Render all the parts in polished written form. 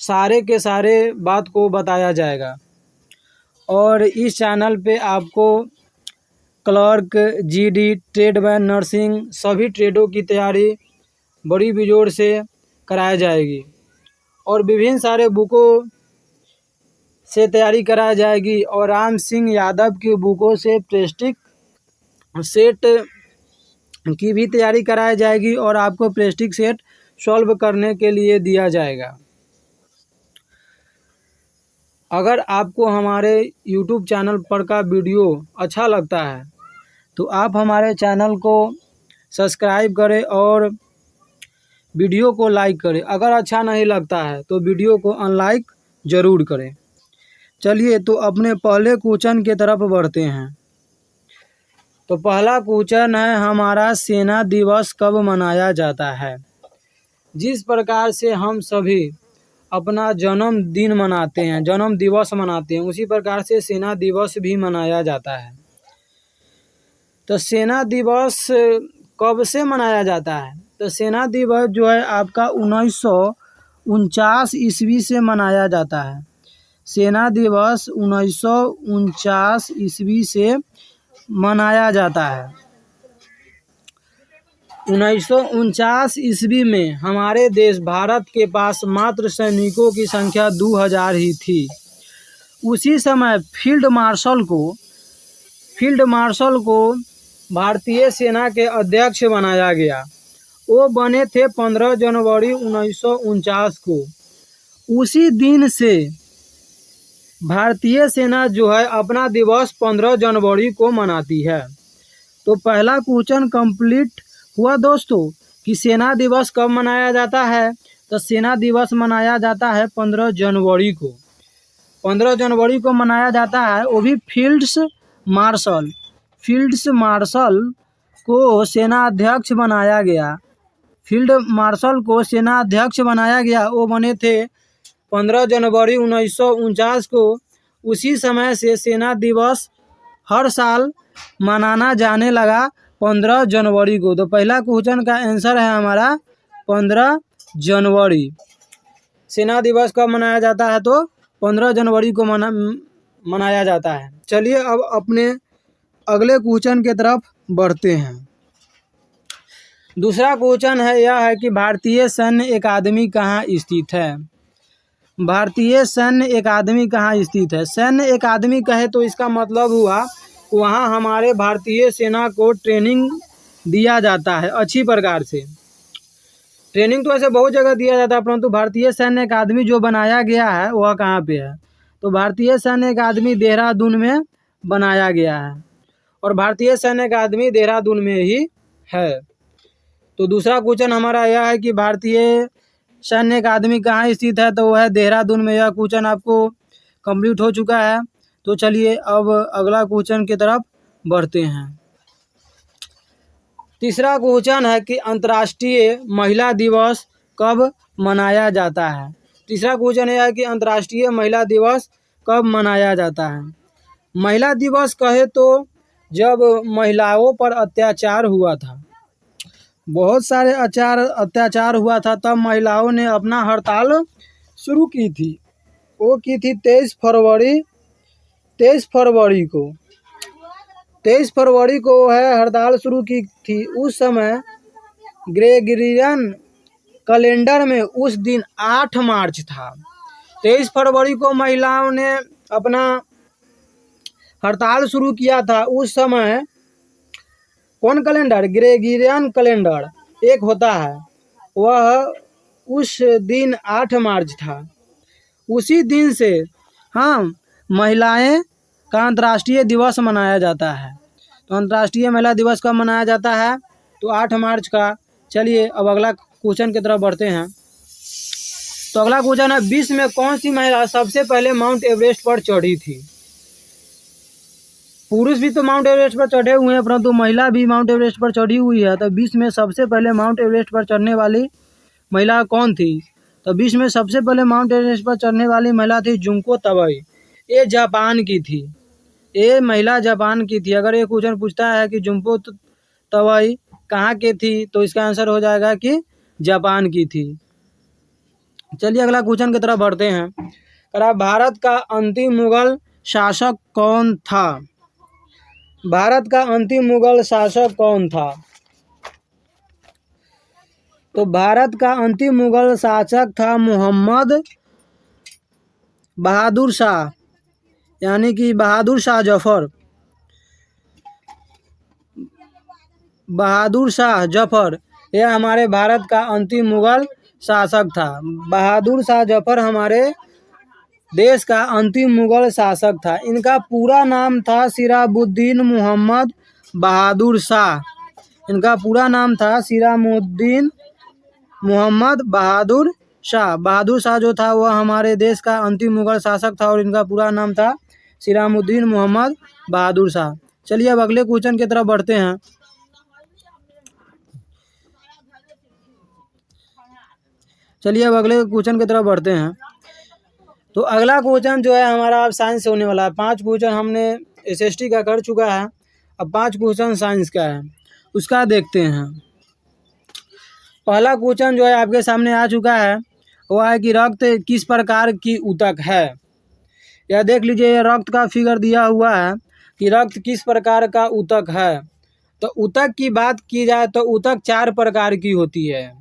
सारे के सारे बात को बताया जाएगा। और इस चैनल पे आपको क्लर्क, जीडी, ट्रेडमैन, नर्सिंग सभी ट्रेडों की तैयारी बड़ी बेजोड़ से कराई जाएगी और विभिन्न सारे बुकों से तैयारी कराई जाएगी और राम सिंह यादव की बुकों से प्रेस्टिक सेट की भी तैयारी कराई जाएगी और आपको प्रेस्टिक सेट सॉल्व करने के लिए दिया जाएगा। अगर आपको हमारे YouTube चैनल पर का वीडियो अच्छा लगता है तो आप हमारे चैनल को सब्सक्राइब करें और वीडियो को लाइक करें। अगर अच्छा नहीं लगता है तो वीडियो को अनलाइक ज़रूर करें। चलिए तो अपने पहले क्वेश्चन की तरफ बढ़ते हैं। तो पहला क्वेश्चन है हमारा, सेना दिवस कब मनाया जाता है? जिस प्रकार से हम सभी अपना जन्मदिन मनाते हैं, जन्म दिवस मनाते हैं, उसी प्रकार से सेना दिवस भी मनाया जाता है। तो सेना दिवस कब से मनाया जाता है? तो सेना दिवस जो है आपका 1949 ईस्वी से मनाया जाता है। सेना दिवस 1949 ईस्वी से मनाया जाता है। 1949 ईस्वी में हमारे देश भारत के पास मात्र सैनिकों की संख्या 2000 ही थी। उसी समय फील्ड मार्शल को भारतीय सेना के अध्यक्ष बनाया गया। वो बने थे 15 जनवरी 1949 को। उसी दिन से भारतीय सेना जो है अपना दिवस 15 जनवरी को मनाती है। तो पहला क्वेश्चन कंप्लीट हुआ दोस्तों कि सेना दिवस कब मनाया जाता है। तो सेना दिवस मनाया जाता है 15 जनवरी को। 15 जनवरी को मनाया जाता है, वो भी फील्ड्स मार्शल को सेना अध्यक्ष बनाया गया। फील्ड मार्शल को सेना अध्यक्ष बनाया गया, वो बने थे 15 जनवरी 1949 को। उसी समय से सेना दिवस हर साल मनाना जाने लगा 15 जनवरी को। तो पहला क्वेश्चन का आंसर है हमारा 15 जनवरी। सेना दिवस कब मनाया जाता है? तो 15 जनवरी को मनाया जाता है। चलिए अब अपने अगले क्वेश्चन की तरफ बढ़ते हैं। दूसरा क्वेश्चन है यह है कि भारतीय सैन्य अकादमी कहाँ स्थित है? भारतीय सैन्य अकादमी कहाँ स्थित है? सैन्य अकादमी कहे तो इसका मतलब हुआ वहाँ हमारे भारतीय सेना को ट्रेनिंग दिया जाता है अच्छी प्रकार से। ट्रेनिंग तो ऐसे बहुत जगह दिया जाता है, परंतु भारतीय सैन्य अकादमी जो बनाया गया है वह कहाँ पे है? तो भारतीय सैन्य अकादमी देहरादून में बनाया गया है और भारतीय सैन्य अकादमी देहरादून में ही है। तो दूसरा क्वेश्चन हमारा यह है कि भारतीय सैन्य अकादमी कहाँ स्थित है? तो वह है देहरादून में। यह क्वेश्चन आपको कंप्लीट हो चुका है। तो चलिए अब अगला क्वेश्चन की तरफ बढ़ते हैं। तीसरा क्वेश्चन है कि अंतर्राष्ट्रीय महिला दिवस कब मनाया जाता है? तीसरा क्वेश्चन यह है कि अंतर्राष्ट्रीय महिला दिवस कब मनाया जाता है? महिला दिवस कहे तो जब महिलाओं पर अत्याचार हुआ था, बहुत सारे अत्याचार हुआ था, तब महिलाओं ने अपना हड़ताल शुरू की थी। वो की थी 23 फरवरी को है हड़ताल शुरू की थी। उस समय ग्रेगोरियन कैलेंडर में उस दिन 8 मार्च था। 23 फरवरी को महिलाओं ने अपना हड़ताल शुरू किया था। उस समय कौन कैलेंडर? ग्रेगोरियन कैलेंडर एक होता है, वह उस दिन 8 मार्च था। उसी दिन से महिलाएं का अंतर्राष्ट्रीय दिवस मनाया जाता है। तो अंतर्राष्ट्रीय महिला दिवस कब मनाया जाता है? तो 8 मार्च का। चलिए अब अगला क्वेश्चन की तरफ बढ़ते हैं। तो अगला क्वेश्चन है, विश्व में कौन सी महिला सबसे पहले माउंट एवरेस्ट पर चढ़ी थी? पुरुष भी तो माउंट एवरेस्ट पर चढ़े हुए हैं, परंतु महिला भी माउंट एवरेस्ट पर चढ़ी हुई है। तो विश्व में सबसे पहले माउंट एवरेस्ट पर चढ़ने वाली महिला कौन थी? तो विश्व में सबसे पहले माउंट एवरेस्ट पर चढ़ने वाली महिला थी जुंको तबई। ये जापान की थी, ये महिला जापान की थी। अगर ये क्वेश्चन पूछता है कि जुंको तबई कहाँ की थी, तो इसका आंसर हो जाएगा कि जापान की थी। चलिए अगला क्वेश्चन की तरफ बढ़ते हैं। करा भारत का अंतिम मुगल शासक कौन था? भारत का अंतिम मुगल शासक कौन था? तो भारत का अंतिम मुगल शासक था मोहम्मद बहादुर शाह, यानी कि बहादुर शाह जफर। बहादुर शाह जफर यह हमारे भारत का अंतिम मुगल शासक था। बहादुर शाह जफर हमारे देश का अंतिम मुगल शासक था। इनका पूरा नाम था सिराबुद्दीन मोहम्मद बहादुर शाह। इनका पूरा नाम था सिरामुद्दीन मोहम्मद बहादुर शाह। बहादुर शाह जो था वह हमारे देश का अंतिम मुगल शासक था और इनका पूरा नाम था सिरामुद्दीन मोहम्मद बहादुर शाह। चलिए अब अगले क्वेश्चन की तरफ बढ़ते हैं। तो अगला क्वेश्चन जो है हमारा अब साइंस से होने वाला है। 5 क्वेश्चन हमने एसएसटी का कर चुका है, अब 5 क्वेश्चन साइंस का है, उसका देखते हैं। पहला क्वेश्चन जो है आपके सामने आ चुका है, वह है कि रक्त किस प्रकार की ऊतक है। यह देख लीजिए, रक्त का फिगर दिया हुआ है कि रक्त किस प्रकार का ऊतक है। तो ऊतक की बात की जाए तो ऊतक 4 प्रकार की होती है।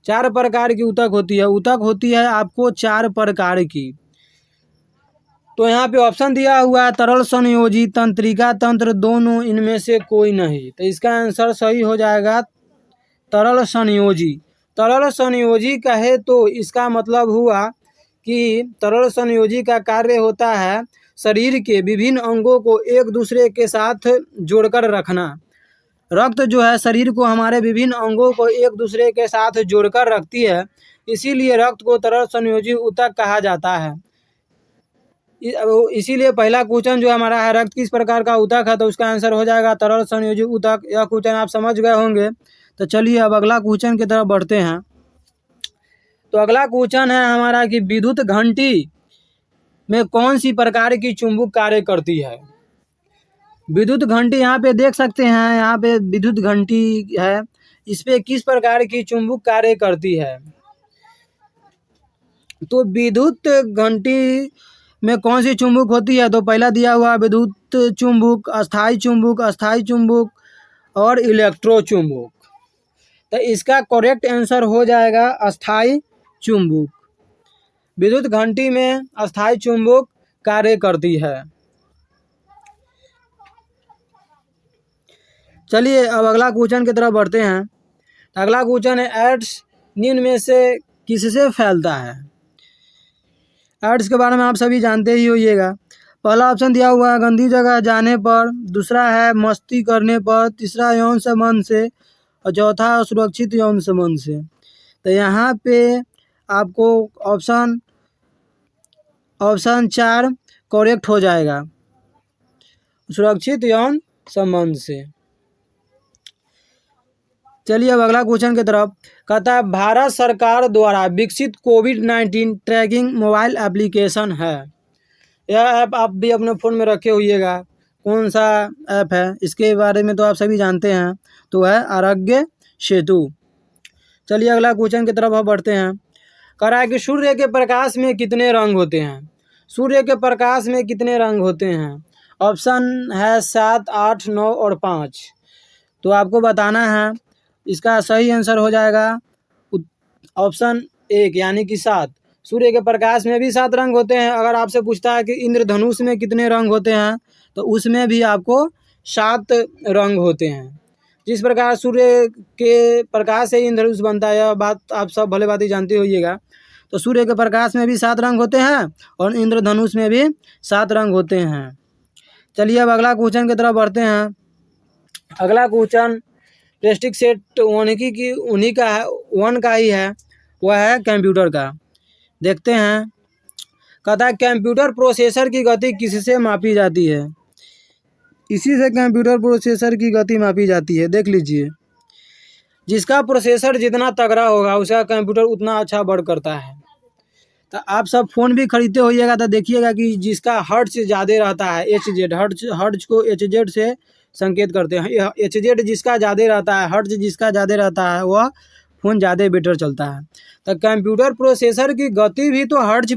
4 प्रकार की ऊतक होती है। ऊतक होती है आपको 4 प्रकार की। तो यहाँ पे ऑप्शन दिया हुआ है तरल संयोजी, तंत्रिका तंत्र, दोनों, इनमें से कोई नहीं। तो इसका आंसर सही हो जाएगा तरल संयोजी। तरल संयोजी कहे तो इसका मतलब हुआ कि तरल संयोजी का कार्य होता है शरीर के विभिन्न अंगों को एक दूसरे के साथ जोड़कर रखना। रक्त जो है शरीर को, हमारे विभिन्न अंगों को एक दूसरे के साथ जोड़कर रखती है, इसीलिए रक्त को तरल संयोजी ऊतक कहा जाता है। इसीलिए पहला क्वेश्चन जो हमारा है रक्त किस प्रकार का ऊतक है, तो उसका आंसर हो जाएगा तरल संयोजी ऊतक। यह क्वेश्चन आप समझ गए होंगे। तो चलिए अब अगला क्वेश्चन की तरफ बढ़ते हैं। तो अगला क्वेश्चन है हमारा कि विद्युत घंटी में कौन सी प्रकार की चुंबक कार्य करती है। विद्युत घंटी यहाँ पे देख सकते हैं, यहाँ पे विद्युत घंटी है, इस पे किस प्रकार की चुंबक कार्य करती है। तो विद्युत घंटी में कौन सी चुंबक होती है, तो पहला दिया हुआ विद्युत चुंबक, अस्थाई चुंबक, अस्थाई चुंबक और इलेक्ट्रो चुंबक। तो इसका करेक्ट आंसर हो जाएगा अस्थाई चुंबक। विद्युत घंटी में अस्थाई चुंबक कार्य करती है। चलिए अब अगला क्वेश्चन की तरफ बढ़ते हैं। अगला क्वेश्चन है एड्स निम्न में से किससे फैलता है। एड्स के बारे में आप सभी जानते ही होइएगा। पहला ऑप्शन दिया हुआ है गंदी जगह जाने पर, दूसरा है मस्ती करने पर, तीसरा यौन संबंध से और चौथा सुरक्षित यौन संबंध से। तो यहाँ पे आपको ऑप्शन 4 करेक्ट हो जाएगा, सुरक्षित यौन संबंध से। चलिए अब अगला क्वेश्चन की तरफ। कहता है भारत सरकार द्वारा विकसित कोविड-19 ट्रैकिंग मोबाइल एप्लीकेशन है। यह ऐप आप भी अपने फ़ोन में रखे होइएगा। कौन सा ऐप है इसके बारे में तो आप सभी जानते हैं, तो है आरोग्य सेतु। चलिए अगला क्वेश्चन की तरफ हम बढ़ते हैं। कह रहा है कि सूर्य के प्रकाश में कितने रंग होते हैं। सूर्य के प्रकाश में कितने रंग होते हैं। ऑप्शन है 7, 8, 9 और 5। तो आपको बताना है, इसका सही आंसर हो जाएगा ऑप्शन 1 यानी कि 7। सूर्य के प्रकाश में भी 7 रंग होते हैं। अगर आपसे पूछता है कि इंद्रधनुष में कितने रंग होते हैं, तो उसमें भी आपको 7 रंग होते हैं। जिस प्रकार सूर्य के प्रकाश से इंद्रधनुष बनता है, यह बात आप सब भले बात ही जानते होइएगा। तो सूर्य के प्रकाश में भी 7 रंग होते हैं और इंद्रधनुष में भी 7 रंग होते हैं। चलिए अब अगला क्वेश्चन की तरफ बढ़ते हैं। अगला क्वेश्चन रेस्ट्रिक्ट सेट उन्हीं का है, 1 का ही है, वह है कंप्यूटर का। देखते हैं। कहता है कंप्यूटर प्रोसेसर की गति किससे मापी जाती है। इसी से कंप्यूटर प्रोसेसर की गति मापी जाती है। देख लीजिए, जिसका प्रोसेसर जितना तगड़ा होगा उसका कंप्यूटर उतना अच्छा वर्क करता है। तो आप सब फ़ोन भी खरीदते होइएगा तो देखिएगा कि जिसका हर्ट्ज ज़्यादा रहता है, HZ, हर्ट्ज को HZ से संकेत करते हैं। HZ जिसका ज़्यादा रहता है, हर्ट्ज जिसका ज़्यादा रहता है, वह फ़ोन ज़्यादा बेटर चलता है। तो कंप्यूटर प्रोसेसर की गति भी तो हर्ट्ज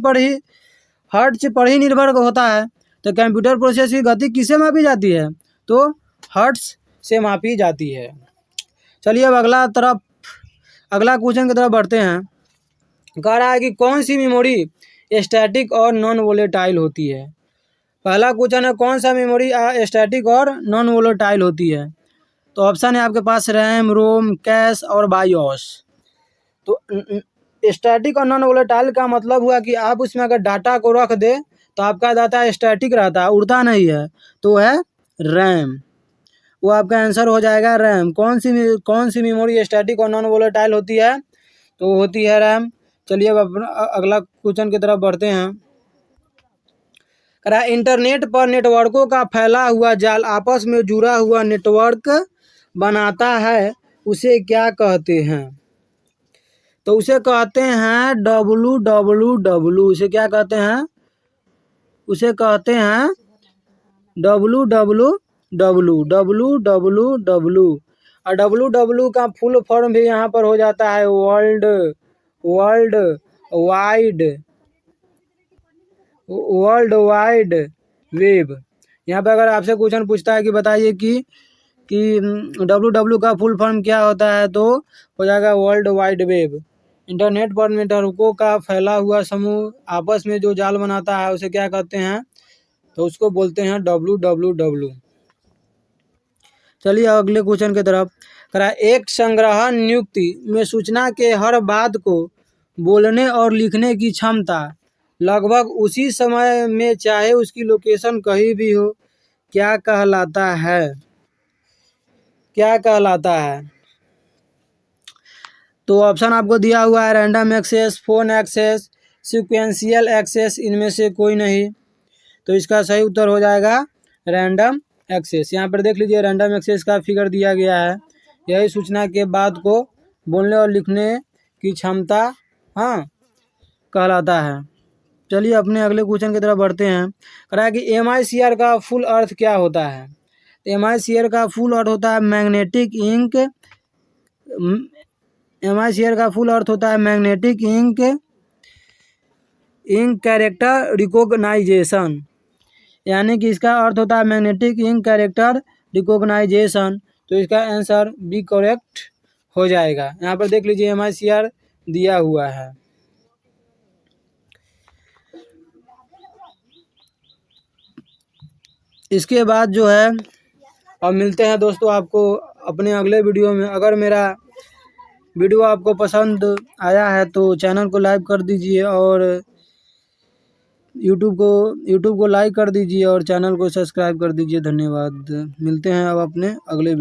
पर ही निर्भर होता है। तो कंप्यूटर प्रोसेसर की गति किससे मापी जाती है? तो हर्ट्ज से मापी जाती है। चलिए अब अगला क्वेश्चन की तरफ बढ़ते हैं। कह रहा है कि कौन सी मेमोरी स्टैटिक और नॉन वोलेटाइल होती है? पहला क्वेश्चन है कौन सा मेमोरी स्टैटिक और नॉन वोलेटाइल होती है? तो ऑप्शन है आपके पास रैम, रोम, कैश और बायोस। तो स्टैटिक और नॉन वोलेटाइल का मतलब हुआ कि आप उसमें अगर डाटा को रख दे तो आपका डाटा स्टैटिक रहता है, उड़ता नहीं है, तो है रैम। वो आपका आंसर हो जाएगा रैम। कौन सी मेमोरी स्टैटिक और नॉन वोलेटाइल होती है? तो होती है रैम। चलिए अब अपना अगला क्वेश्चन की तरफ बढ़ते हैं। इंटरनेट पर नेटवर्कों का फैला हुआ जाल आपस में जुड़ा हुआ नेटवर्क बनाता है, उसे क्या कहते हैं? तो उसे कहते हैं www। उसे क्या कहते हैं? उसे कहते हैं www। और www का फुल फॉर्म भी यहाँ पर हो जाता है वर्ल्ड वाइड वेब। यहाँ पे अगर आपसे क्वेश्चन पूछता है कि बताइए कि www का फुल फॉर्म क्या होता है, तो हो जाएगा वर्ल्ड वाइड वेब। इंटरनेट पर नेटवर्कों का फैला हुआ समूह आपस में जो जाल बनाता है उसे क्या कहते हैं? तो उसको बोलते हैं www। चलिए अगले क्वेश्चन की तरफ। एक संग्रह नियुक्ति में सूचना के हर बात को बोलने और लिखने की क्षमता लगभग उसी समय में चाहे उसकी लोकेशन कहीं भी हो, क्या कहलाता है? तो ऑप्शन आपको दिया हुआ है random access, phone access, sequential access, इनमें से कोई नहीं। तो इसका सही उत्तर हो जाएगा रैंडम एक्सेस। यहाँ पर देख लीजिए रैंडम एक्सेस का फिगर दिया गया है। यही सूचना के बाद को बोलने और लिखने की क्षमता कहलाता है। चलिए अपने अगले क्वेश्चन की तरफ बढ़ते हैं। कह रहा है कि MICR का फुल अर्थ क्या होता है? MICR का फुल अर्थ होता है मैग्नेटिक इंक। MICR का फुल अर्थ होता है मैग्नेटिक इंक कैरेक्टर रिकॉग्नाइजेशन। यानी कि इसका अर्थ होता है मैग्नेटिक इंक कैरेक्टर रिकॉग्नाइजेशन। तो इसका आंसर बी करेक्ट हो जाएगा। यहाँ पर देख लीजिए MICR दिया हुआ है। इसके बाद जो है अब मिलते हैं दोस्तों आपको अपने अगले वीडियो में। अगर मेरा वीडियो आपको पसंद आया है तो चैनल को लाइक कर दीजिए और यूट्यूब को लाइक कर दीजिए और चैनल को सब्सक्राइब कर दीजिए। धन्यवाद। मिलते हैं अब अपने अगले